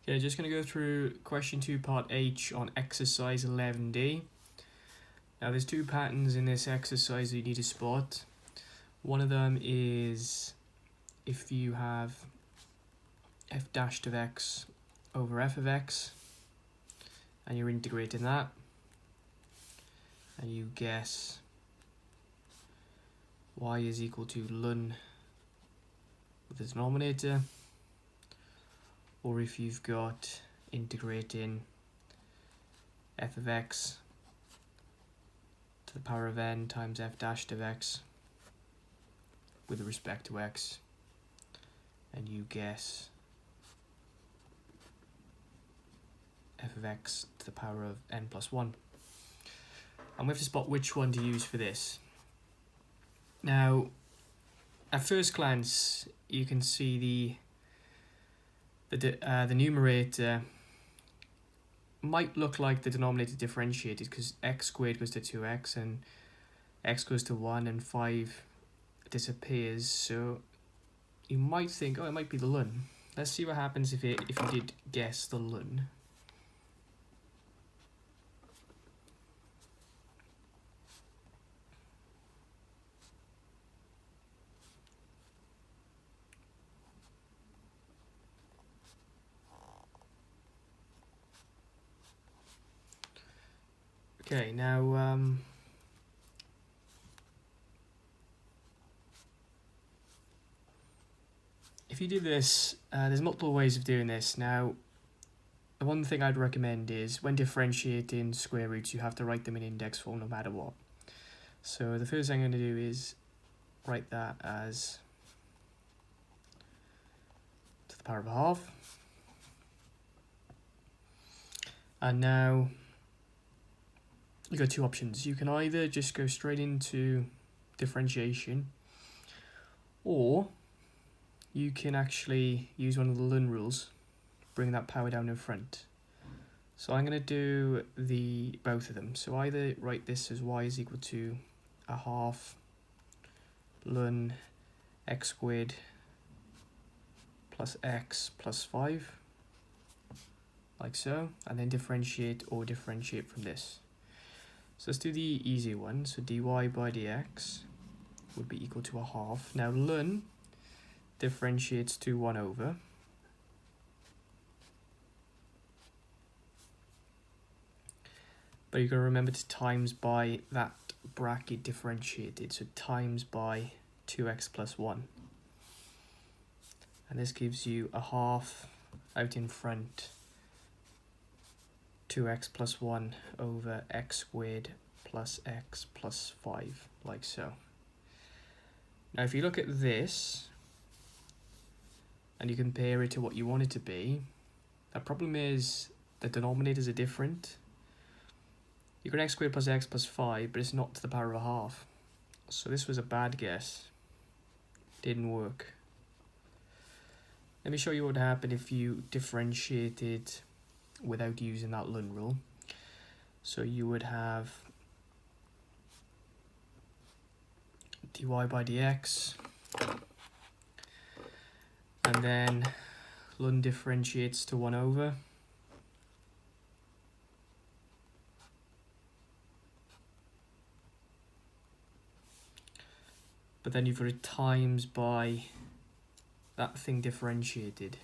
Okay, just going to go through question 2 part H on exercise 11D. Now there's two patterns in this exercise that you need to spot. One of them is if you have f dashed of x over f of x and you're integrating that and you guess y is equal to ln with the denominator, or if you've got integrating f of x to the power of n times f dashed of x with respect to x, and you guess f of x to the power of n plus 1. And we have to spot which one to use for this. Now, at first glance, you can see the numerator might look like the denominator differentiated because x squared goes to 2x and x goes to 1 and 5 disappears, so you might think, oh, it might be the ln. Let's see what happens if you did guess the ln. Okay, now if you do this, there's multiple ways of doing this. Now, the one thing I'd recommend is when differentiating square roots, you have to write them in index form no matter what. So the first thing I'm going to do is write that as to the power of a half. And now you've got two options. You can either just go straight into differentiation, or you can actually use one of the ln rules, bring that power down in front. So I'm going to do both of them. So either write this as y is equal to a half ln x squared plus x plus 5, like so, and then differentiate or differentiate from this. So let's do the easier one. So dy by dx would be equal to a half. Now ln differentiates to 1 over. But you've got to remember to times by that bracket differentiated. So times by 2x plus 1. And this gives you a half out in front, 2x plus 1 over x squared plus x plus 5, like so. Now if you look at this and you compare it to what you want it to be, the problem is the denominators are different. You got x squared plus x plus 5, but it's not to the power of a half. So this was a bad guess. Didn't work. Let me show you what would happen if you differentiated without using that ln rule. So you would have dy by dx, and then ln differentiates to 1 over. But then you've got it times by that thing differentiated.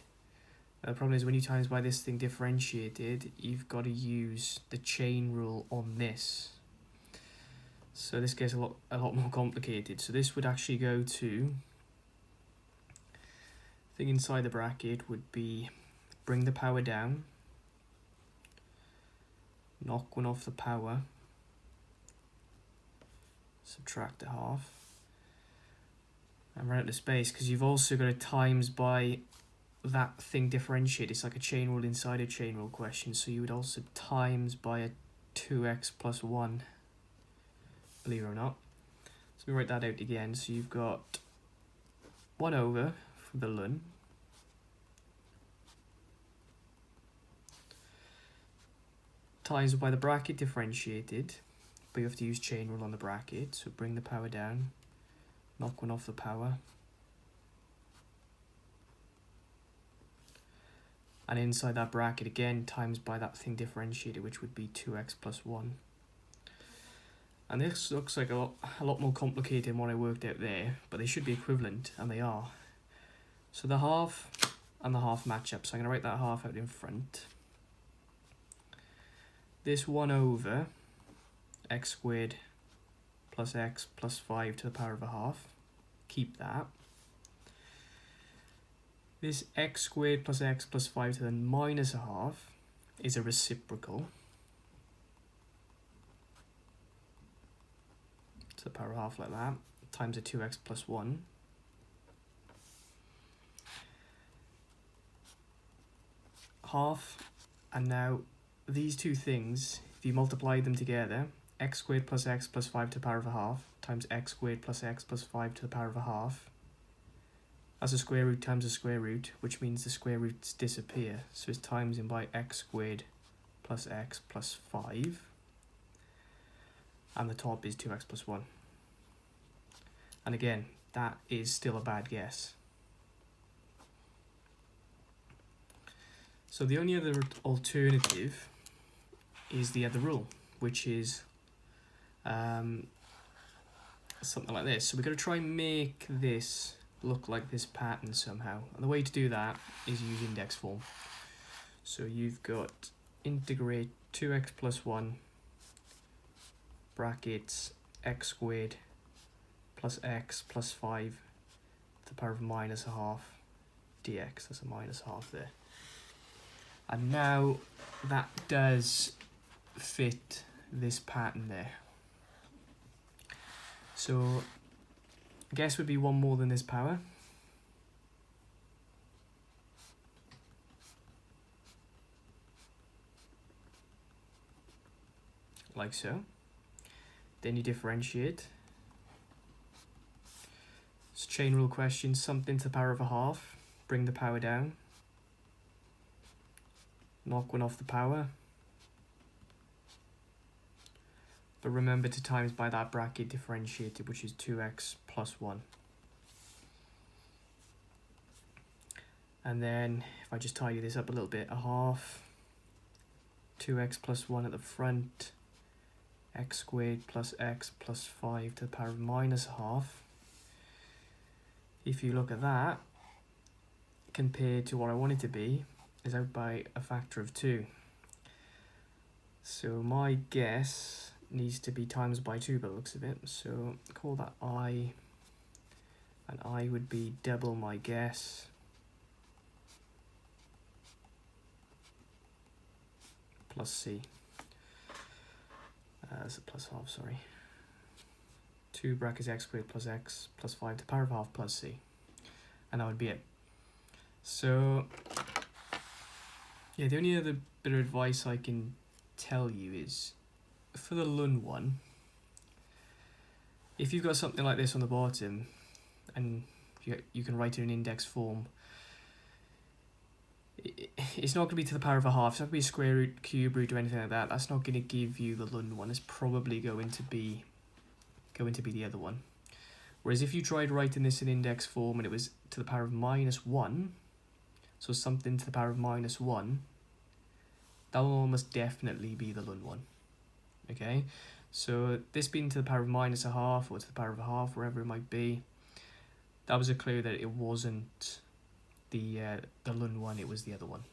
The problem is when you times by this thing differentiated, you've got to use the chain rule on this. So this gets a lot more complicated. So this would actually go to, the thing inside the bracket would be bring the power down, knock 1 off the power, subtract a half, and run out of space because you've also got to times by that thing differentiate. It's like a chain rule inside a chain rule question, so you would also times by a 2x plus 1, believe it or not. So we write that out again. So you've got 1 over for the ln, times by the bracket differentiated, but you have to use chain rule on the bracket, so bring the power down, knock 1 off the power, And inside that bracket again, times by that thing differentiated, which would be 2x plus 1. And this looks like a lot more complicated than what I worked out there, but they should be equivalent, and they are. So the half and the half match up, so I'm going to write that half out in front. This 1 over x squared plus x plus 5 to the power of a half, keep that. This x squared plus x plus 5 to the minus a half is a reciprocal to the power of a half like that, times a 2x plus 1. Half, and now these two things, if you multiply them together, x squared plus x plus 5 to the power of a half times x squared plus x plus 5 to the power of a half, that's a square root times a square root, which means the square roots disappear. So it's times in by x squared plus x plus 5. And the top is 2x plus 1. And again, that is still a bad guess. So the only other alternative is the other rule, which is something like this. So we're going to try and make this look like this pattern somehow. And the way to do that is use index form. So you've got integrate 2x plus 1 brackets x squared plus x plus 5 to the power of minus a half dx. That's a minus half there. And now that does fit this pattern there. So I guess would be one more than this power. Like so. Then you differentiate. It's a chain rule question, something to the power of a half, bring the power down. Knock one off the power. But remember to times by that bracket differentiated, which is 2x plus 1. And then, if I just tidy this up a little bit, a half, 2x plus 1 at the front, x squared plus x plus 5 to the power of minus a half. If you look at that, compared to what I want it to be, is out by a factor of 2. So my guess needs to be times by 2 by the looks of it. So call that I, and I would be double my guess. Plus C. That's a plus half, sorry. 2 brackets x squared plus x plus 5 to the power of half plus C. And that would be it. So, yeah, the only other bit of advice I can tell you is, for the Lund one, if you've got something like this on the bottom, and you can write it in index form, it's not going to be to the power of a half. It's not going to be a square root, cube root, or anything like that. That's not going to give you the Lund one. It's probably going to be the other one. Whereas if you tried writing this in index form and it was to the power of minus 1, so something to the power of minus 1, that will almost definitely be the Lund one. Okay, so this being to the power of minus a half or to the power of a half, wherever it might be, that was a clue that it wasn't the Lund one, it was the other one.